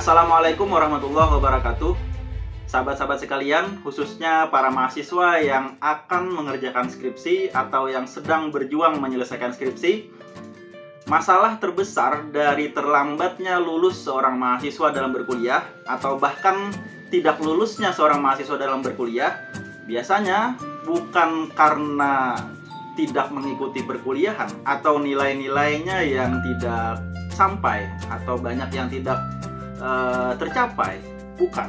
Assalamualaikum warahmatullahi wabarakatuh. Sahabat-sahabat sekalian, khususnya para mahasiswa yang akan mengerjakan skripsi atau yang sedang berjuang menyelesaikan skripsi, masalah terbesar dari terlambatnya lulus seorang mahasiswa dalam berkuliah atau bahkan tidak lulusnya seorang mahasiswa dalam berkuliah biasanya bukan karena tidak mengikuti perkuliahan atau nilai-nilainya yang tidak sampai atau banyak yang tidak tercapai. Bukan.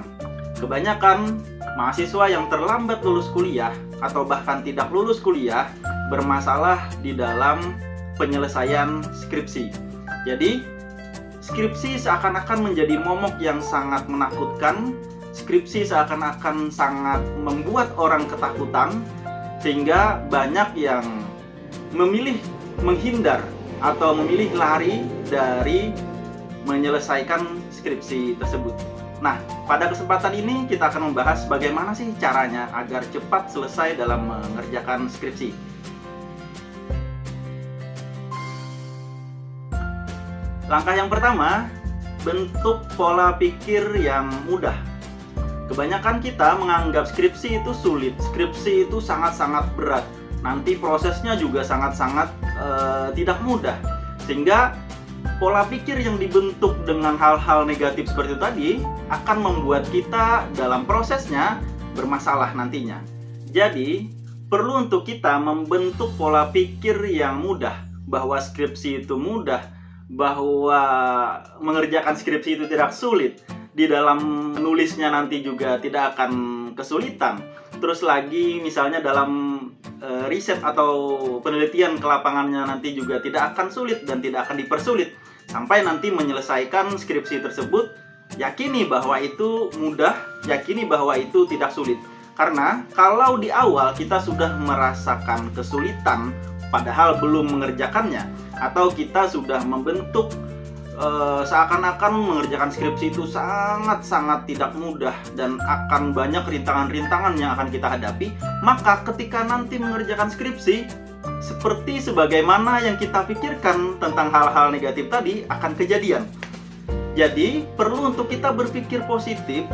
Kebanyakan mahasiswa yang terlambat lulus kuliah atau bahkan tidak lulus kuliah bermasalah di dalam penyelesaian skripsi. Jadi, skripsi seakan-akan menjadi momok yang sangat menakutkan. Skripsi seakan-akan sangat membuat orang ketakutan, sehingga banyak yang memilih menghindar atau memilih lari dari menyelesaikan skripsi tersebut. Nah, pada kesempatan ini kita akan membahas bagaimana sih caranya agar cepat selesai dalam mengerjakan skripsi. Langkah yang pertama, bentuk pola pikir yang mudah. Kebanyakan kita menganggap skripsi itu sulit, skripsi itu sangat-sangat berat. Nanti prosesnya juga sangat-sangat tidak mudah. Sehingga pola pikir yang dibentuk dengan hal-hal negatif seperti itu tadi akan membuat kita dalam prosesnya bermasalah nantinya. Jadi, perlu untuk kita membentuk pola pikir yang mudah, bahwa skripsi itu mudah, bahwa mengerjakan skripsi itu tidak sulit, di dalam menulisnya nanti juga tidak akan kesulitan. Terus lagi misalnya dalam riset atau penelitian ke lapangannya nanti juga tidak akan sulit dan tidak akan dipersulit. Sampai nanti menyelesaikan skripsi tersebut, yakini bahwa itu mudah, yakini bahwa itu tidak sulit. Karena kalau di awal kita sudah merasakan kesulitan padahal belum mengerjakannya, atau kita sudah membentuk seakan-akan mengerjakan skripsi itu sangat-sangat tidak mudah dan akan banyak rintangan-rintangan yang akan kita hadapi, maka ketika nanti mengerjakan skripsi, seperti sebagaimana yang kita pikirkan tentang hal-hal negatif tadi akan kejadian. Jadi, perlu untuk kita berpikir positif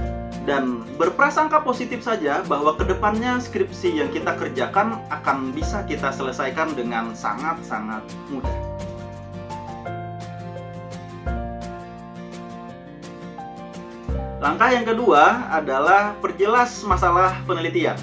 dan berprasangka positif saja bahwa kedepannya skripsi yang kita kerjakan akan bisa kita selesaikan dengan sangat-sangat mudah. Langkah yang kedua adalah perjelas masalah penelitian.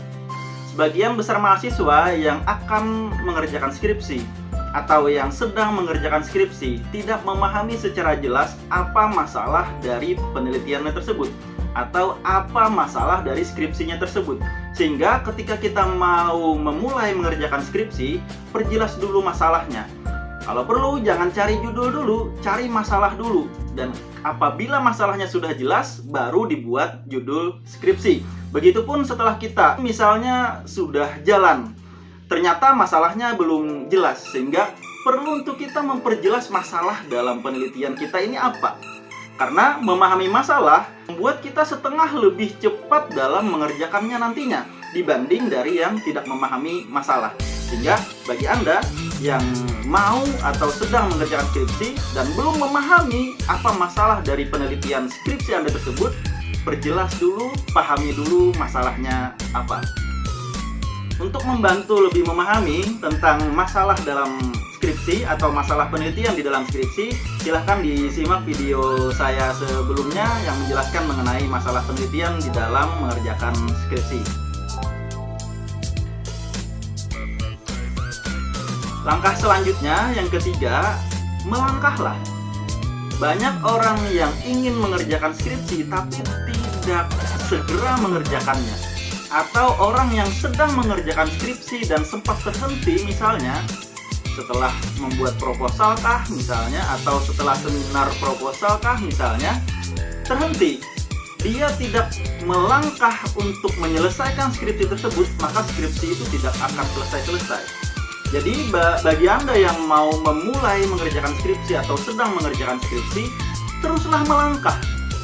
Sebagian besar mahasiswa yang akan mengerjakan skripsi atau yang sedang mengerjakan skripsi tidak memahami secara jelas apa masalah dari penelitiannya tersebut atau apa masalah dari skripsinya tersebut. Sehingga ketika kita mau memulai mengerjakan skripsi, perjelas dulu masalahnya. Kalau perlu jangan cari judul dulu, cari masalah dulu. Dan apabila masalahnya sudah jelas, baru dibuat judul skripsi. Begitupun setelah kita misalnya sudah jalan, ternyata masalahnya belum jelas, sehingga perlu untuk kita memperjelas masalah dalam penelitian kita ini apa. Karena memahami masalah membuat kita setengah lebih cepat dalam mengerjakannya nantinya dibanding dari yang tidak memahami masalah. Sehingga bagi Anda yang mau atau sedang mengerjakan skripsi dan belum memahami apa masalah dari penelitian skripsi Anda tersebut, perjelas dulu, pahami dulu masalahnya apa. Untuk membantu lebih memahami tentang masalah dalam skripsi atau masalah penelitian di dalam skripsi, silahkan disimak video saya sebelumnya yang menjelaskan mengenai masalah penelitian di dalam mengerjakan skripsi. Langkah selanjutnya, yang ketiga, melangkahlah. Banyak orang yang ingin mengerjakan skripsi tapi tidak segera mengerjakannya. Atau orang yang sedang mengerjakan skripsi dan sempat terhenti misalnya setelah membuat proposal kah misalnya, atau setelah seminar proposal kah misalnya, terhenti. Dia tidak melangkah untuk menyelesaikan skripsi tersebut, maka skripsi itu tidak akan selesai-selesai. Jadi bagi Anda yang mau memulai mengerjakan skripsi atau sedang mengerjakan skripsi, teruslah melangkah.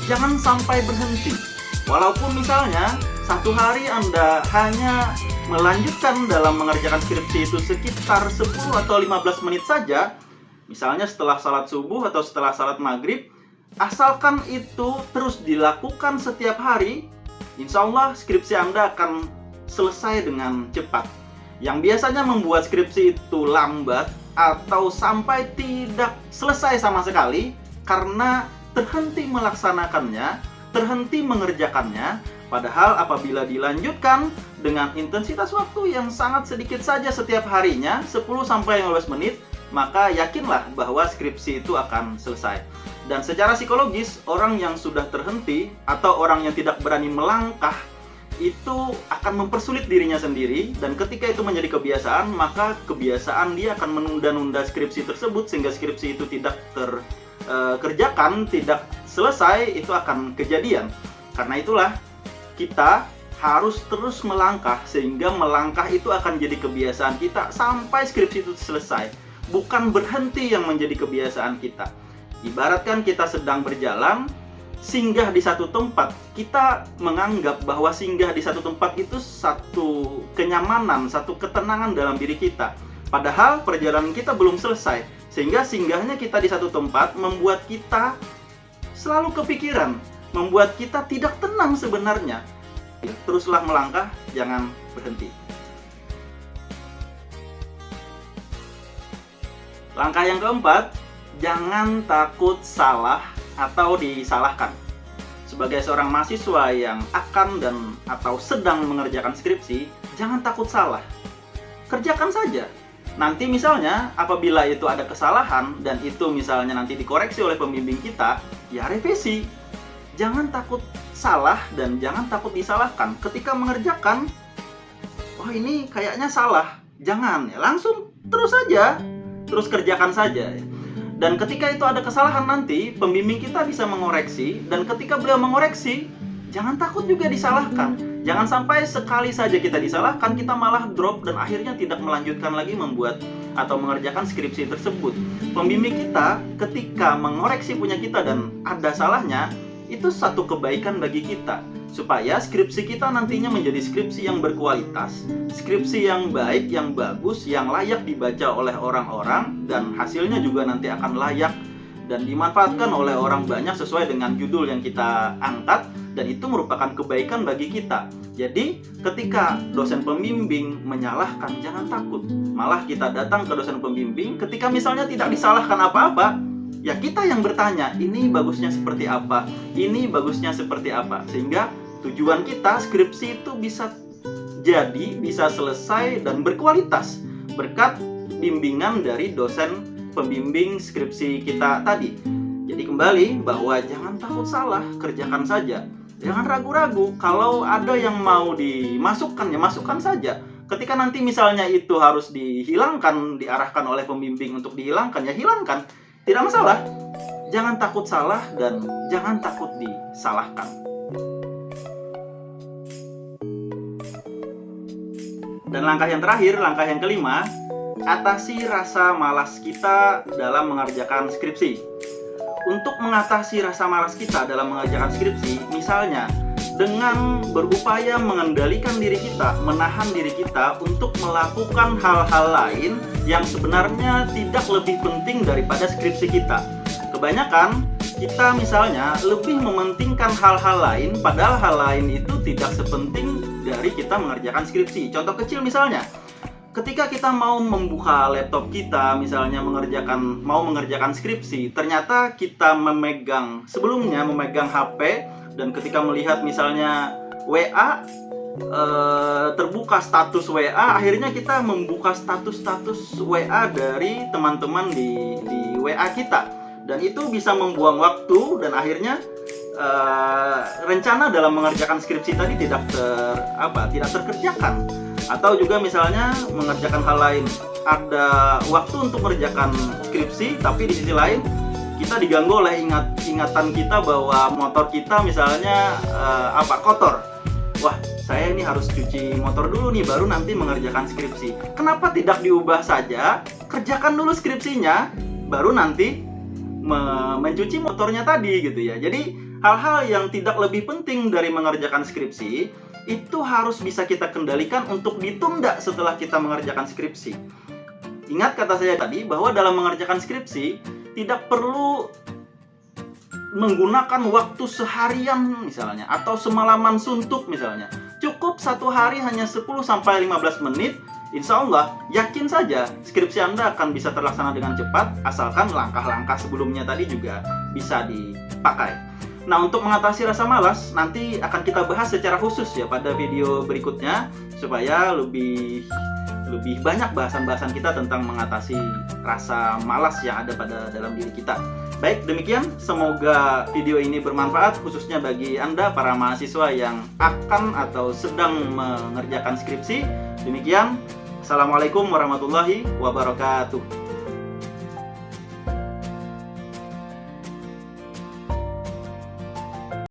Jangan sampai berhenti. Walaupun misalnya satu hari Anda hanya melanjutkan dalam mengerjakan skripsi itu sekitar 10 atau 15 menit saja, misalnya setelah salat subuh atau setelah salat maghrib, Asalkan itu terus dilakukan setiap hari, insya Allah skripsi Anda akan selesai dengan cepat. Yang biasanya membuat skripsi itu lambat atau sampai tidak selesai sama sekali karena terhenti melaksanakannya, terhenti mengerjakannya. Padahal apabila dilanjutkan dengan intensitas waktu yang sangat sedikit saja setiap harinya, 10-15 menit, maka yakinlah bahwa skripsi itu akan selesai. Dan secara psikologis, orang yang sudah terhenti atau orang yang tidak berani melangkah itu akan mempersulit dirinya sendiri, dan ketika itu menjadi kebiasaan, maka kebiasaan dia akan menunda-nunda skripsi tersebut sehingga skripsi itu tidak terkerjakan, tidak selesai, itu akan kejadian. Karena itulah kita harus terus melangkah sehingga melangkah itu akan jadi kebiasaan kita sampai skripsi itu selesai. Bukan berhenti yang menjadi kebiasaan kita. Ibaratkan kita sedang berjalan, singgah di satu tempat, kita menganggap bahwa singgah di satu tempat itu satu kenyamanan, satu ketenangan dalam diri kita. Padahal perjalanan kita belum selesai, sehingga singgahnya kita di satu tempat membuat kita selalu kepikiran, membuat kita tidak tenang sebenarnya. Teruslah melangkah, jangan berhenti. Langkah yang keempat, jangan takut salah atau disalahkan. Sebagai seorang mahasiswa yang akan dan atau sedang mengerjakan skripsi, jangan takut salah. Kerjakan saja. Nanti misalnya apabila itu ada kesalahan dan itu misalnya nanti dikoreksi oleh pembimbing kita, ya revisi. Jangan takut salah dan jangan takut disalahkan. Ketika mengerjakan, wah ini kayaknya salah. Jangan, ya langsung terus saja. Terus kerjakan saja. Dan ketika itu ada kesalahan nanti, pembimbing kita bisa mengoreksi. Dan ketika beliau mengoreksi, jangan takut juga disalahkan. Jangan sampai sekali saja kita disalahkan, kita malah drop dan akhirnya tidak melanjutkan lagi membuat atau mengerjakan skripsi tersebut. Pembimbing kita ketika mengoreksi punya kita dan ada salahnya, itu satu kebaikan bagi kita. Supaya skripsi kita nantinya menjadi skripsi yang berkualitas, skripsi yang baik, yang bagus, yang layak dibaca oleh orang-orang, dan hasilnya juga nanti akan layak dan dimanfaatkan oleh orang banyak sesuai dengan judul yang kita angkat, dan itu merupakan kebaikan bagi kita. Jadi ketika dosen pembimbing menyalahkan, jangan takut. Malah kita datang ke dosen pembimbing ketika misalnya tidak disalahkan apa-apa, ya kita yang bertanya, ini bagusnya seperti apa, ini bagusnya seperti apa, sehingga tujuan kita skripsi itu bisa jadi, bisa selesai dan berkualitas berkat bimbingan dari dosen pembimbing skripsi kita tadi. Jadi kembali bahwa jangan takut salah, kerjakan saja. Jangan ragu-ragu, kalau ada yang mau dimasukkan, ya masukkan saja. Ketika nanti misalnya itu harus dihilangkan, diarahkan oleh pembimbing untuk dihilangkan, ya hilangkan. Tidak masalah. Jangan takut salah dan jangan takut disalahkan. Dan langkah yang terakhir, langkah yang kelima, atasi rasa malas kita dalam mengerjakan skripsi. Untuk mengatasi rasa malas kita dalam mengerjakan skripsi, misalnya dengan berupaya mengendalikan diri kita, menahan diri kita untuk melakukan hal-hal lain yang sebenarnya tidak lebih penting daripada skripsi kita. Kebanyakan kita misalnya lebih mementingkan hal-hal lain, padahal hal lain itu tidak sepenting dari kita mengerjakan skripsi. Contoh kecil misalnya, ketika kita mau membuka laptop kita, misalnya mau mengerjakan skripsi, ternyata kita sebelumnya memegang HP, dan ketika melihat misalnya WA, terbuka status WA, akhirnya kita membuka status WA dari teman-teman di WA kita, dan itu bisa membuang waktu dan akhirnya rencana dalam mengerjakan skripsi tadi tidak terkerjakan. Atau juga misalnya mengerjakan hal lain, ada waktu untuk mengerjakan skripsi, tapi di sisi lain kita diganggu oleh ingatan kita bahwa motor kita misalnya kotor. Wah, saya ini harus cuci motor dulu nih, baru nanti mengerjakan skripsi. Kenapa tidak diubah saja, kerjakan dulu skripsinya, baru nanti mencuci motornya tadi gitu ya. Jadi hal-hal yang tidak lebih penting dari mengerjakan skripsi itu harus bisa kita kendalikan untuk ditunda setelah kita mengerjakan skripsi. Ingat kata saya tadi bahwa dalam mengerjakan skripsi tidak perlu menggunakan waktu seharian misalnya, atau semalaman suntuk misalnya. Cukup satu hari hanya 10-15 menit, insya Allah yakin saja skripsi Anda akan bisa terlaksana dengan cepat, asalkan langkah-langkah sebelumnya tadi juga bisa dipakai. Nah, untuk mengatasi rasa malas nanti akan kita bahas secara khusus ya pada video berikutnya, supaya lebih banyak bahasan-bahasan kita tentang mengatasi rasa malas yang ada pada dalam diri kita. Baik, demikian. Semoga video ini bermanfaat khususnya bagi Anda para mahasiswa yang akan atau sedang mengerjakan skripsi. Demikian. Assalamualaikum warahmatullahi wabarakatuh.